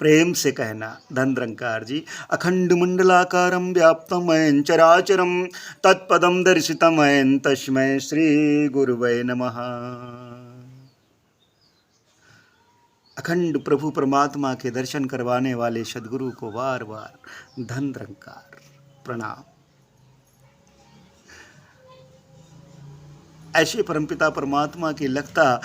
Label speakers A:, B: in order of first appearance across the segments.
A: प्रेम से कहना धन निरंकार जी। अखंड मंडलाकारं व्याप्तमयं चराचरं तत्पदं दर्शितमयं तस्मै श्री गुरुवे नमः। अखंड प्रभु परमात्मा के दर्शन करवाने वाले सदगुरु को बार बार धन निरंकार प्रणाम। ऐसे परमपिता परमात्मा की लगता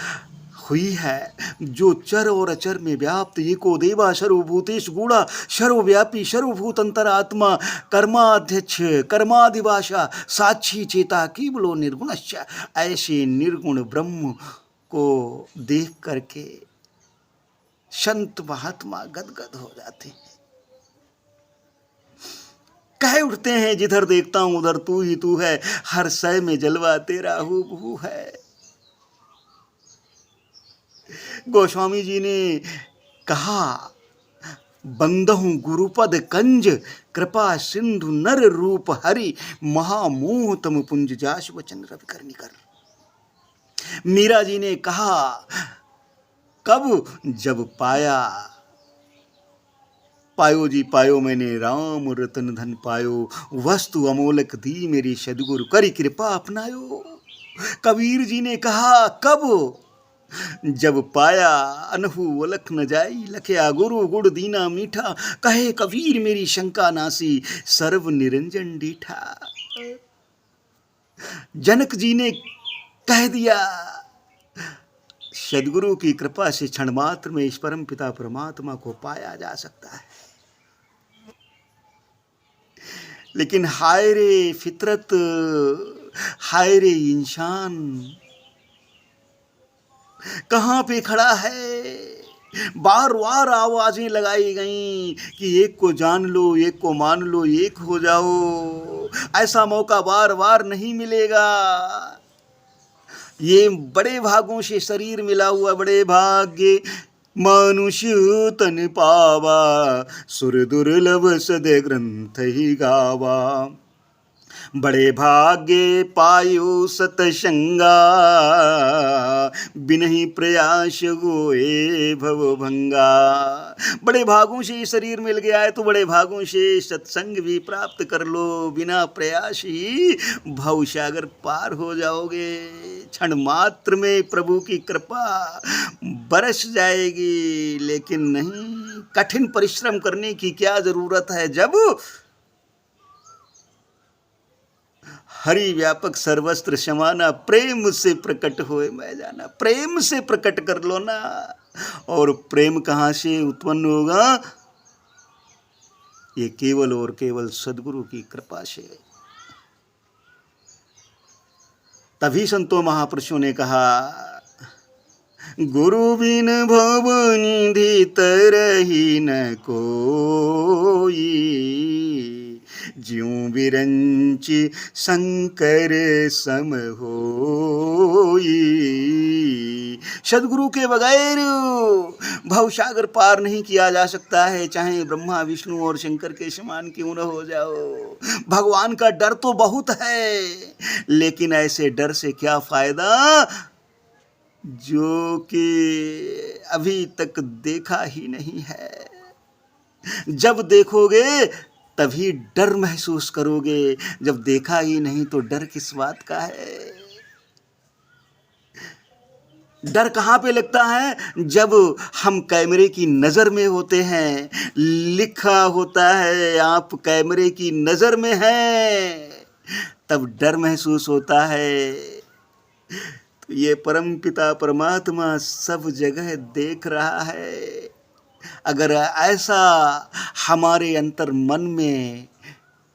A: हुई है जो चर और अचर में व्याप्त एको देवा सर्वभूतेश गूढ़ा सर्वव्यापी सर्वभूत अंतरात्मा कर्माध्यक्ष कर्मादिभाषा साक्षी चेता केवलो निर्गुणश्च। ऐसे निर्गुण ब्रह्म को देख करके संत महात्मा गदगद हो जाते हैं, कह उठते हैं जिधर देखता हूं उधर तू ही तू है, हर शय में जलवा तेरा हूबहू है। गोस्वामी जी ने कहा, बंदहूं गुरुपद कंज कृपा सिंधु नर रूप हरि महामोह तम पुंज जाश वचन रवि कर निकर। मीरा जी ने कहा, कब जब पाया पायो जी पायो मैंने राम रतन धन पायो, वस्तु अमोलक दी मेरी सदगुरु करी कृपा अपनायो। कबीर जी ने कहा, कब जब पाया अनहु अलख न जाई, लखया गुरु गुड़ दीना मीठा, कहे कबीर मेरी शंका नासी सर्व निरंजन डीठा। जनक जी ने कह दिया, सदगुरु की कृपा से क्षण मात्र में इस परम पिता परमात्मा को पाया जा सकता है। लेकिन हाय रे फितरत, हाय रे इंसान, कहाँ पे खड़ा है। बार बार आवाजें लगाई गई कि एक को जान लो, एक को मान लो, एक हो जाओ। ऐसा मौका बार बार नहीं मिलेगा। ये बड़े भागों से शरीर मिला हुआ, बड़े भाग्य मनुष्य तन पावा, सुर दुर्लभ सद ग्रंथ ही गावा। बड़े भाग्य पायो सतसंगा, बिनहि प्रयास गोए भव भंगा। बड़े भागों से ये शरीर मिल गया है तो बड़े भागों से सत्संग भी प्राप्त कर लो, बिना प्रयास ही भवसागर पार हो जाओगे। क्षण मात्र में प्रभु की कृपा बरस जाएगी। लेकिन नहीं, कठिन परिश्रम करने की क्या जरूरत है, जब हरि व्यापक सर्वस्त्र समाना, प्रेम से प्रकट होए मैं जाना। प्रेम से प्रकट कर लो ना। और प्रेम कहाँ से उत्पन्न होगा? ये केवल और केवल सदगुरु की कृपा से। तभी संतों महापुरुषों ने कहा, गुरु बिन भव निधि तरहि न कोई, ज्यों बिरंचि शंकर सम होई। सदगुरु के बगैर भवसागर पार नहीं किया जा सकता है, चाहे ब्रह्मा विष्णु और शंकर के समान क्यों न हो जाओ। भगवान का डर तो बहुत है, लेकिन ऐसे डर से क्या फायदा जो कि अभी तक देखा ही नहीं है। जब देखोगे तभी डर महसूस करोगे, जब देखा ही नहीं तो डर किस बात का है। डर कहाँ पे लगता है? जब हम कैमरे की नज़र में होते हैं। लिखा होता है आप कैमरे की नज़र में हैं, तब डर महसूस होता है। तो ये परम पिता परमात्मा सब जगह देख रहा है। अगर ऐसा हमारे अंतर मन में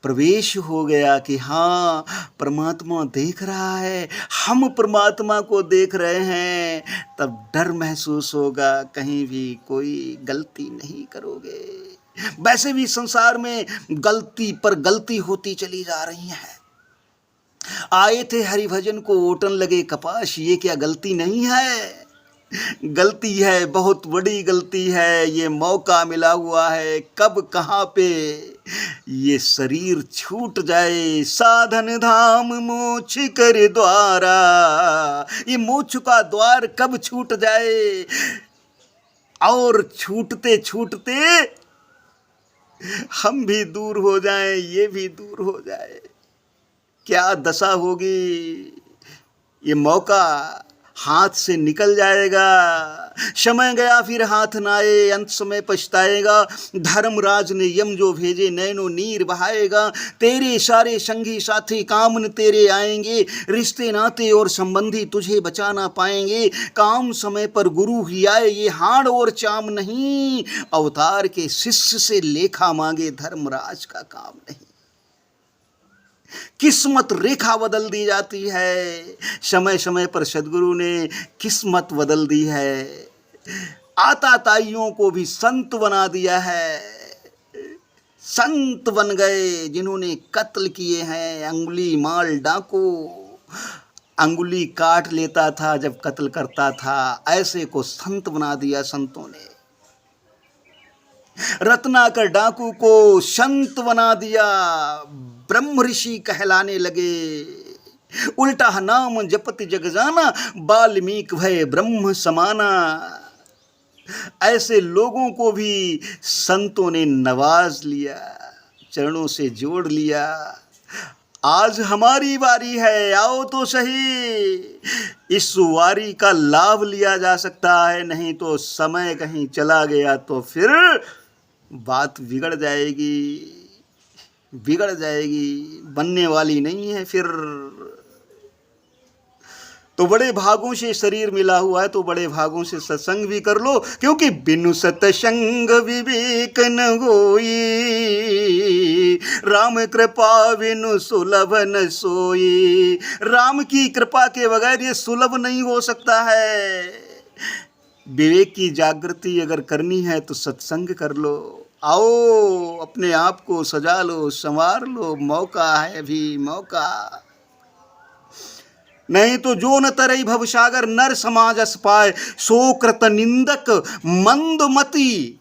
A: प्रवेश हो गया कि हाँ, परमात्मा देख रहा है, हम परमात्मा को देख रहे हैं, तब डर महसूस होगा, कहीं भी कोई गलती नहीं करोगे। वैसे भी संसार में गलती पर गलती होती चली जा रही है। आए थे हरिभजन को ओटन लगे कपाश, ये क्या गलती नहीं है? गलती है, बहुत बड़ी गलती है। ये मौका मिला हुआ है, कब कहाँ पे ये शरीर छूट जाए। साधन धाम मोक्ष कर द्वारा, ये मोक्ष का द्वार कब छूट जाए। और छूटते छूटते हम भी दूर हो जाएं, ये भी दूर हो जाए, क्या दशा होगी। ये मौका हाथ से निकल जाएगा, समय गया फिर हाथ न आए, अंत समय पछताएगा। धर्मराज ने यम जो भेजे नैनो नीर बहाएगा, तेरे सारे संगी साथी काम न तेरे आएंगे, रिश्ते नाते और संबंधी तुझे बचा ना पाएंगे। काम समय पर गुरु ही आए, ये हाड़ और चाम नहीं, अवतार के शिष्य से लेखा मांगे, धर्मराज का काम नहीं। किस्मत रेखा बदल दी जाती है, समय समय पर सदगुरु ने किस्मत बदल दी है। आताताइयों को भी संत बना दिया है, संत बन गए जिन्होंने कत्ल किए हैं। अंगुली माल डाकू अंगुली काट लेता था जब कत्ल करता था, ऐसे को संत बना दिया संतों ने। रत्नाकर डाकू को संत बना दिया, ब्रह्म ऋषि कहलाने लगे। उल्टा नाम जपति जग जाना, वाल्मीकि भय ब्रह्म समाना। ऐसे लोगों को भी संतों ने नवाज लिया, चरणों से जोड़ लिया। आज हमारी बारी है, आओ तो सही, इस वारी का लाभ लिया जा सकता है, नहीं तो समय कहीं चला गया तो फिर बात बिगड़ जाएगी, बिगड़ जाएगी, बनने वाली नहीं है फिर। तो बड़े भागों से शरीर मिला हुआ है, तो बड़े भागों से सत्संग भी कर लो, क्योंकि बिनु सत्संग विवेक न होई, राम कृपा बिनु सुलभ न सोई। राम की कृपा के बगैर ये सुलभ नहीं हो सकता है। विवेक की जागृति अगर करनी है तो सत्संग कर लो, आओ अपने आप को सजा लो, संवार लो, मौका है अभी, मौका। नहीं तो जो न तरई भवसागर, नर समाज अस पाए, सो कृत निंदक मंदमती।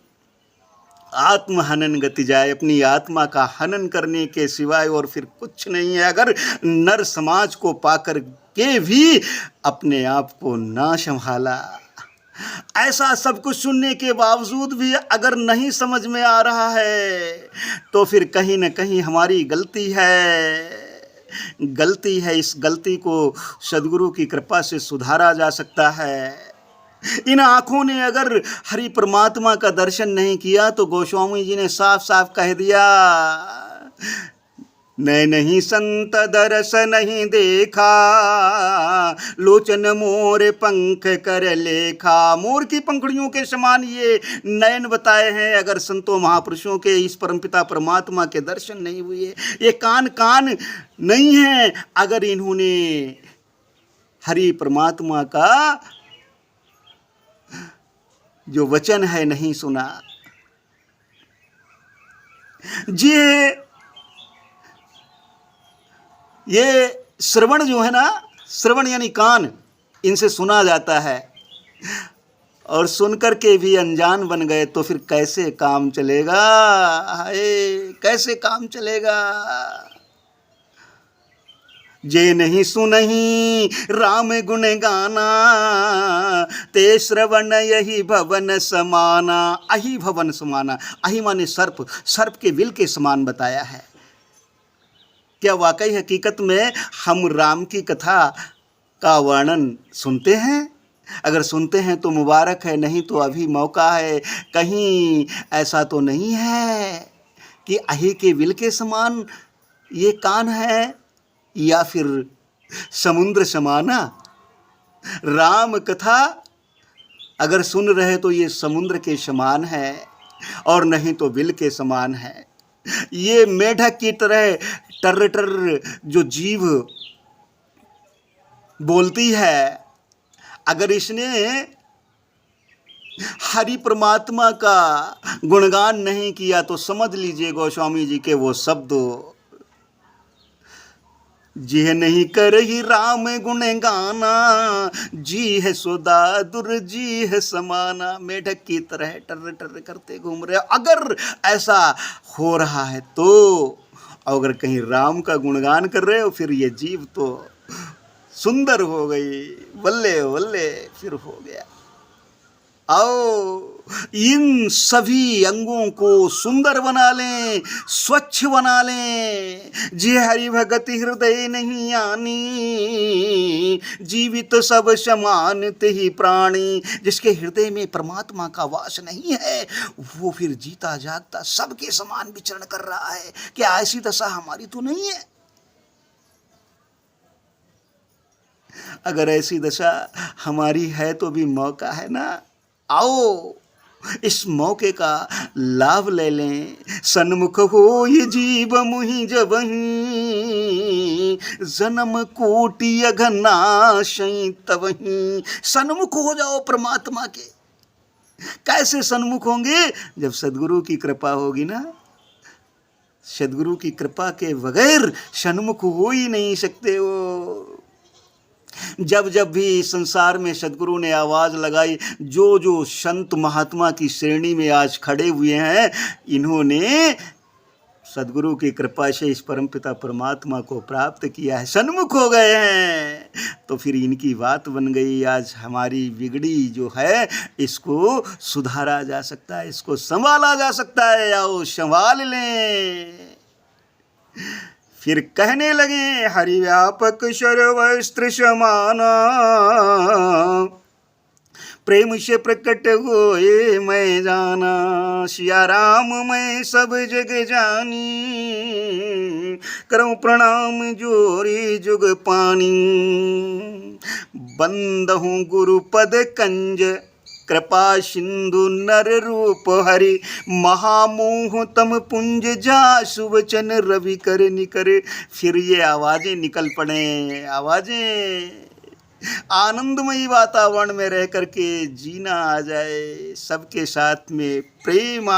A: आत्म हनन गति जाए, अपनी आत्मा का हनन करने के सिवाय और फिर कुछ नहीं है। अगर नर समाज को पाकर के भी अपने आप को ना संभाला, ऐसा सब कुछ सुनने के बावजूद भी अगर नहीं समझ में आ रहा है, तो फिर कहीं न कहीं हमारी गलती है, गलती है। इस गलती को सद्गुरु की कृपा से सुधारा जा सकता है। इन आँखों ने अगर हरि परमात्मा का दर्शन नहीं किया तो गोस्वामी जी ने साफ साफ कह दिया, नहीं संत दरस नहीं देखा, लोचन मोर पंख कर लेखा। मोर की पंखुड़ियों के समान ये नयन बताए हैं। अगर संतों महापुरुषों के इस परमपिता परमात्मा के दर्शन नहीं हुए, ये कान कान नहीं है अगर इन्होंने हरि परमात्मा का जो वचन है नहीं सुना। ये श्रवण जो है ना, श्रवण यानी कान, इनसे सुना जाता है, और सुनकर के भी अनजान बन गए तो फिर कैसे काम चलेगा। हाय, कैसे काम चलेगा। जे नहीं सुनही राम गुण गाना, ते श्रवण यही भवन समाना। अहि भवन समाना, अहि माने सर्प, सर्प के विल के समान बताया है। क्या वाकई हकीकत में हम राम की कथा का वर्णन सुनते हैं? अगर सुनते हैं तो मुबारक है, नहीं तो अभी मौका है। कहीं ऐसा तो नहीं है कि अहि के विल के समान ये कान है, या फिर समुद्र समाना। राम कथा अगर सुन रहे तो ये समुद्र के समान है, और नहीं तो विल के समान है। ये मेढक की तरह टर टर जो जीव बोलती है, अगर इसने हरि परमात्मा का गुणगान नहीं किया तो समझ लीजिए गोस्वामी जी के वो शब्द, जी नहीं करही राम गुण गाना, जी है सुदादुर जी है समाना। मेढक की तरह टर टर करते घूम रहे। अगर ऐसा हो रहा है तो, अगर कहीं राम का गुणगान कर रहे हो, फिर ये जीव तो सुंदर हो गई, बल्ले बल्ले फिर हो गया। आओ इन सभी अंगों को सुंदर बना लें, स्वच्छ बना लें। जे हरि भगत हृदय नहीं आनी, जीवित सब समान तेहि प्राणी। जिसके हृदय में परमात्मा का वास नहीं है, वो फिर जीता जागता सबके समान विचरण कर रहा है। क्या ऐसी दशा हमारी तो नहीं है? अगर ऐसी दशा हमारी है तो भी मौका है ना, आओ इस मौके का लाभ ले लें। सन्मुख हो ये जीव मुहि जबहि, जन्म कोटि अघनाशई तबहि। सन्मुख हो जाओ परमात्मा के। कैसे सन्मुख होंगे? जब सद्गुरु की कृपा होगी ना। सद्गुरु की कृपा के बगैर सन्मुख हो ही नहीं सकते हो। जब जब भी संसार में सद्गुरु ने आवाज़ लगाई, जो जो संत महात्मा की श्रेणी में आज खड़े हुए हैं, इन्होंने सद्गुरु की कृपा से इस परमपिता परमात्मा को प्राप्त किया है, सन्मुख हो गए हैं। तो फिर इनकी बात बन गई। आज हमारी बिगड़ी जो है इसको सुधारा जा सकता है, इसको संभाला जा सकता है। आओ संभाल लें। फिर कहने लगे, हरि व्यापक सर्वस्त्र समाना, प्रेम से प्रकट होए मैं जाना। सिया राम मैं सब जग जानी, करऊं प्रणाम जोरी जुग पानी। बंदहूँ गुरु पद कंज, कृपा सिंधु नर रूप हरि। महामोह तम पुंज जासु वचन रवि कर निकर। फिर ये आवाजें निकल पड़े, आवाजें आनंदमयी वातावरण में रह करके जीना आ जाए, सबके साथ में प्रेम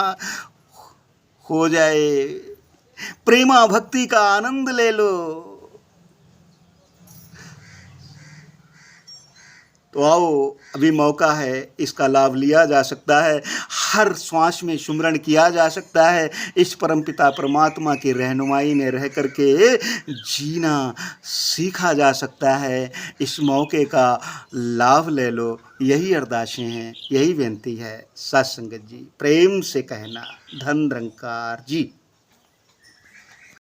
A: हो जाए, प्रेमा भक्ति का आनंद ले लो। तो आओ अभी मौका है, इसका लाभ लिया जा सकता है। हर श्वास में सुमरण किया जा सकता है। इस परमपिता परमात्मा की रहनुमाई में रह करके जीना सीखा जा सकता है। इस मौके का लाभ ले लो। यही अरदासें हैं, यही विनती है। सत्संगत जी प्रेम से कहना। धन निरंकार जी।